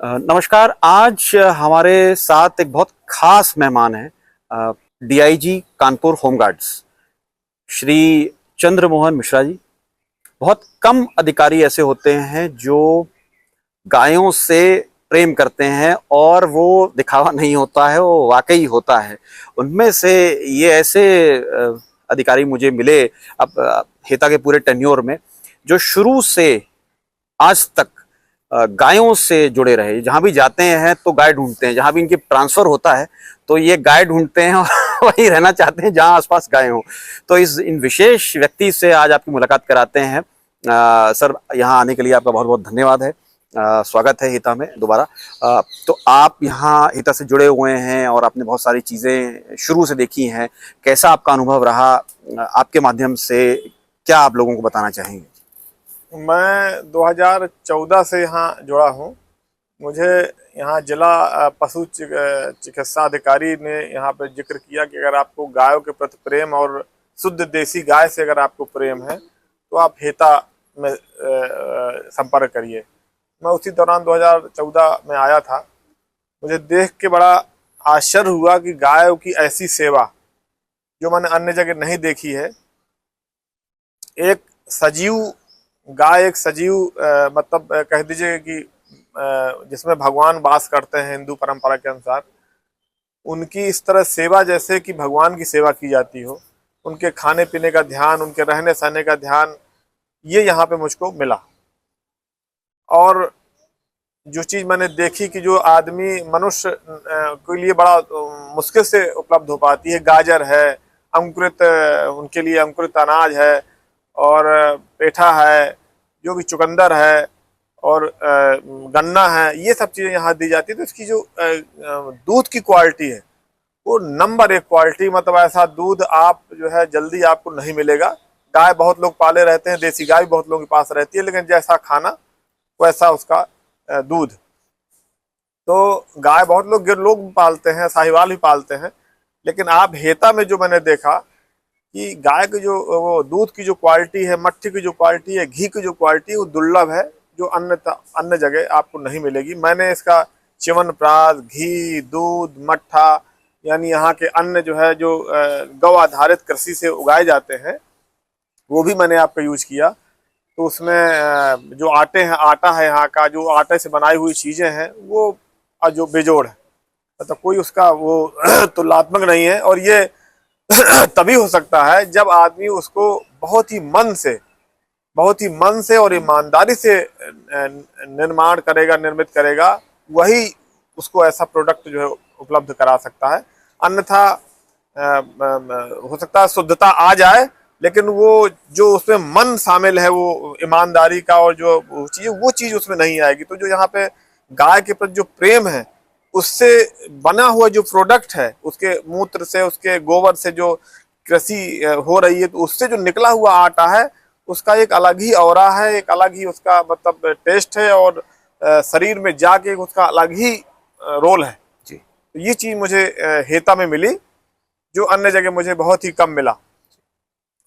नमस्कार। आज हमारे साथ एक बहुत खास मेहमान हैं, डीआईजी कानपुर होमगार्ड्स श्री चंद्रमोहन मिश्रा जी। बहुत कम अधिकारी ऐसे होते हैं जो गायों से प्रेम करते हैं और वो दिखावा नहीं होता है, वो वाकई होता है। उनमें से ये ऐसे अधिकारी मुझे मिले अब हेता के पूरे टेन्योर में, जो शुरू से आज तक गायों से जुड़े रहे। जहां भी जाते हैं तो गाय ढूंढते हैं, जहां भी इनकी ट्रांसफर होता है तो ये गाय ढूंढते हैं और वहीं रहना चाहते हैं जहां आसपास गाय हो। तो इन विशेष व्यक्ति से आज आपकी मुलाकात कराते हैं। सर, यहाँ आने के लिए आपका बहुत बहुत धन्यवाद है। स्वागत है हिता में दोबारा। तो आप यहाँ हिता से जुड़े हुए हैं और आपने बहुत सारी चीज़ें शुरू से देखी हैं। कैसा आपका अनुभव रहा? आपके माध्यम से क्या आप लोगों को बताना चाहेंगे? मैं 2014 से यहाँ जुड़ा हूँ। मुझे यहाँ जिला पशु चिकित्सा अधिकारी ने यहाँ पे जिक्र किया कि अगर आपको गायों के प्रति प्रेम और शुद्ध देसी गाय से अगर आपको प्रेम है तो आप हेता में संपर्क करिए। मैं उसी दौरान 2014 में आया था। मुझे देख के बड़ा आश्चर्य हुआ कि गायों की ऐसी सेवा जो मैंने अन्य जगह नहीं देखी है। एक सजीव गाय, एक सजीव मतलब कह दीजिए कि जिसमें भगवान वास करते हैं हिंदू परंपरा के अनुसार, उनकी इस तरह सेवा जैसे कि भगवान की सेवा की जाती हो। उनके खाने पीने का ध्यान, उनके रहने सहने का ध्यान, ये यहाँ पे मुझको मिला। और जो चीज़ मैंने देखी कि जो आदमी मनुष्य के लिए बड़ा मुश्किल से उपलब्ध हो पाती है, गाजर है, अंकुरित उनके लिए अंकुरित अनाज है, और पेठा है, जो भी चुकंदर है, और गन्ना है, ये सब चीज़ें यहाँ दी जाती है। तो इसकी जो दूध की क्वालिटी है वो नंबर 1 क्वालिटी। मतलब ऐसा दूध आप जो है जल्दी आपको नहीं मिलेगा। गाय बहुत लोग पाले रहते हैं, देसी गाय भी बहुत लोगों के पास रहती है, लेकिन जैसा खाना वैसा उसका दूध। तो गाय बहुत लोग पालते हैं, साहिवाल भी पालते हैं, लेकिन आप हेता में जो मैंने देखा कि गाय की जो वो दूध की जो क्वालिटी है, मट्ठी की जो क्वालिटी है, घी की जो क्वालिटी है, वो दुर्लभ है, जो अन्य जगह आपको नहीं मिलेगी। मैंने इसका च्यवनप्राश, घी, दूध, मट्ठा, यानी यहाँ के अन्न जो है, जो गौ आधारित कृषि से उगाए जाते हैं, वो भी मैंने आपका यूज किया। तो उसमें जो आटा है यहाँ का, जो आटे से बनाई हुई चीज़ें हैं, वो जो बेजोड़ है, मतलब कोई उसका वो तुलनात्मक नहीं है। और ये तभी हो सकता है जब आदमी उसको बहुत ही मन से और ईमानदारी से निर्मित करेगा, वही उसको ऐसा प्रोडक्ट जो है उपलब्ध करा सकता है। अन्यथा हो सकता है शुद्धता आ जाए, लेकिन वो जो उसमें मन शामिल है, वो ईमानदारी का, और जो वो चीज़ उसमें नहीं आएगी। तो जो यहाँ पे गाय के प्रति जो प्रेम है, उससे बना हुआ जो प्रोडक्ट है, उसके मूत्र से, उसके गोबर से जो कृषि हो रही है, तो उससे जो निकला हुआ आटा है, उसका एक अलग ही ऑरा है, एक अलग ही उसका मतलब टेस्ट है, और शरीर में जाके उसका अलग ही रोल है जी। तो ये चीज़ मुझे हेता में मिली, जो अन्य जगह मुझे बहुत ही कम मिला।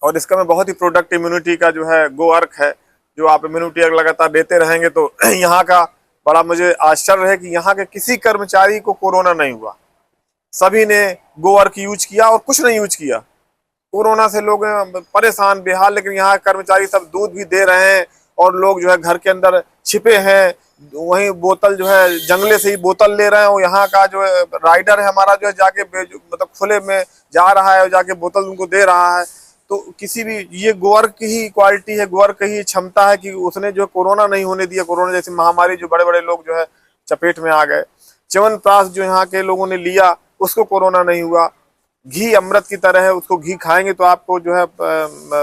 और इसका मैं बहुत ही प्रोडक्ट इम्यूनिटी का जो है गो अर्क है, जो आप इम्यूनिटी अगर लगातार देते रहेंगे तो यहाँ का बड़ा मुझे आश्चर्य है कि यहाँ के किसी कर्मचारी को कोरोना नहीं हुआ। सभी ने गो अर्क यूज किया और कुछ नहीं यूज किया। कोरोना से लोग परेशान बेहाल, लेकिन यहाँ कर्मचारी सब दूध भी दे रहे हैं, और लोग जो है घर के अंदर छिपे हैं, वहीं बोतल जो है जंगले से ही बोतल ले रहे हैं। और यहाँ का जो है राइडर है हमारा, जो है जाके मतलब खुले में जा रहा है और जाके बोतल उनको दे रहा है। तो किसी भी ये गोवर की ही क्वालिटी है, गोवर की ही क्षमता है कि उसने जो कोरोना नहीं होने दिया। कोरोना जैसी महामारी जो बड़े बड़े लोग जो है चपेट में आ गए। च्यवनप्राश जो यहाँ के लोगों ने लिया, उसको कोरोना नहीं हुआ। घी अमृत की तरह है, उसको घी खाएंगे तो आपको जो है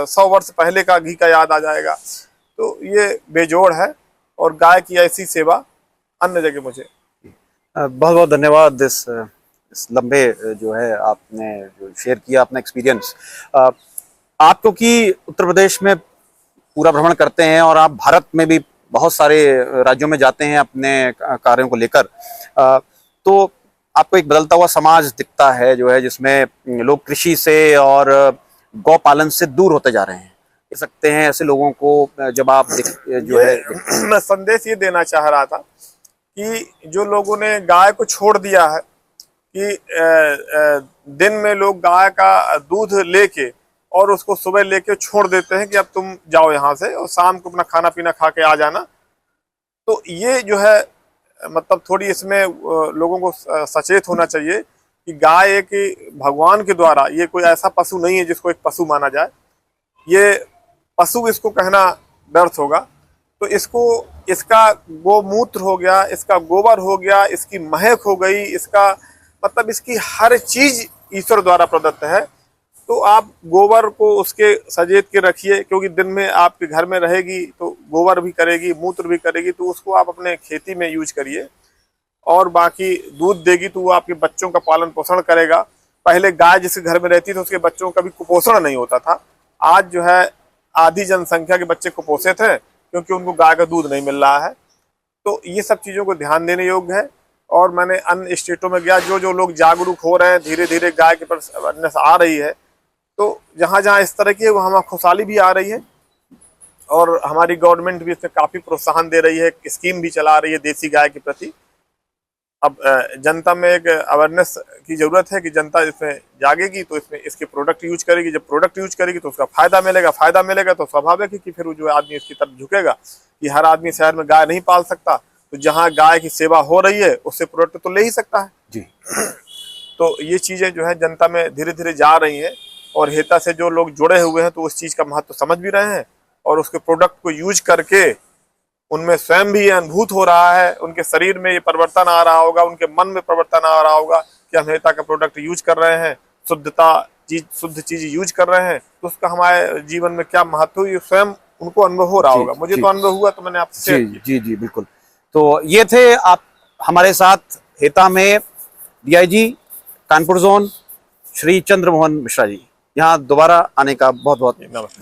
100 वर्ष पहले का घी का याद आ जाएगा। तो ये बेजोड़ है, और गाय की ऐसी सेवा अन्य जगह मुझे। बहुत बहुत धन्यवाद इस लंबे जो है आपने जो शेयर किया अपना एक्सपीरियंस। आप क्योंकि उत्तर प्रदेश में पूरा भ्रमण करते हैं और आप भारत में भी बहुत सारे राज्यों में जाते हैं अपने कार्यों को लेकर, तो आपको एक बदलता हुआ समाज दिखता है जो है, जिसमें लोग कृषि से और गौ पालन से दूर होते जा रहे हैं। कह सकते हैं ऐसे लोगों को जब आप जो है मैं संदेश ये देना चाह रहा था कि जो लोगों ने गाय को छोड़ दिया है कि दिन में लोग गाय का दूध लेके और उसको सुबह लेके छोड़ देते हैं कि अब तुम जाओ यहाँ से और शाम को अपना खाना पीना खा के आ जाना। तो ये जो है मतलब थोड़ी इसमें लोगों को सचेत होना चाहिए कि गाय एक भगवान के द्वारा, ये कोई ऐसा पशु नहीं है जिसको एक पशु माना जाए। ये पशु इसको कहना व्यर्थ होगा। तो इसको, इसका गोमूत्र हो गया, इसका गोबर हो गया, इसकी महक हो गई, इसका मतलब इसकी हर चीज ईश्वर द्वारा प्रदत्त है। तो आप गोबर को उसके सजेत के रखिए, क्योंकि दिन में आपके घर में रहेगी तो गोबर भी करेगी, मूत्र भी करेगी, तो उसको आप अपने खेती में यूज करिए। और बाकी दूध देगी तो वो आपके बच्चों का पालन पोषण करेगा। पहले गाय जिसके घर में रहती थी उसके बच्चों का भी कुपोषण नहीं होता था। आज जो है आधी जनसंख्या के बच्चे कुपोषित हैं क्योंकि उनको गाय का दूध नहीं मिल रहा है। तो ये सब चीज़ों को ध्यान देने योग्य है। और मैंने अन्य स्टेटों में गया, जो लोग जागरूक हो रहे हैं, धीरे धीरे गाय के प्रति अवेयरनेस आ रही है। तो जहाँ जहाँ इस तरह की है वहाँ खुशहाली भी आ रही है। और हमारी गवर्नमेंट भी इसमें काफ़ी प्रोत्साहन दे रही है, स्कीम भी चला रही है देसी गाय के प्रति। अब जनता में एक अवेयरनेस की ज़रूरत है कि जनता इसमें जागेगी तो इसमें इसके प्रोडक्ट यूज करेगी। जब प्रोडक्ट यूज करेगी तो उसका फ़ायदा मिलेगा तो स्वाभाविक है कि फिर जो आदमी इसकी तरफ झुकेगा। कि हर आदमी शहर में गाय नहीं पाल सकता, तो जहाँ गाय की सेवा हो रही है उससे प्रोडक्ट तो ले ही सकता है जी। तो ये चीज़ें जो है जनता में धीरे धीरे जा रही हैं। और हेता से जो लोग जुड़े हुए हैं तो उस चीज़ का महत्व समझ भी रहे हैं और उसके प्रोडक्ट को यूज करके उनमें स्वयं भी ये अनुभूत हो रहा है, उनके शरीर में ये परिवर्तन आ रहा होगा, उनके मन में परिवर्तन आ रहा होगा कि हम हेता का प्रोडक्ट यूज कर रहे हैं, शुद्ध चीज यूज कर रहे हैं, तो उसका हमारे जीवन में क्या महत्व ये स्वयं उनको अनुभव हो रहा होगा। मुझे तो अनुभव हुआ तो मैंने आपसे शेयर किया। जी जी बिल्कुल। तो ये थे आप हमारे साथ हेता में डीआईजी कानपुर जोन श्री चंद्र मोहन मिश्रा जी। यहाँ दोबारा आने का बहुत बहुत धन्यवाद।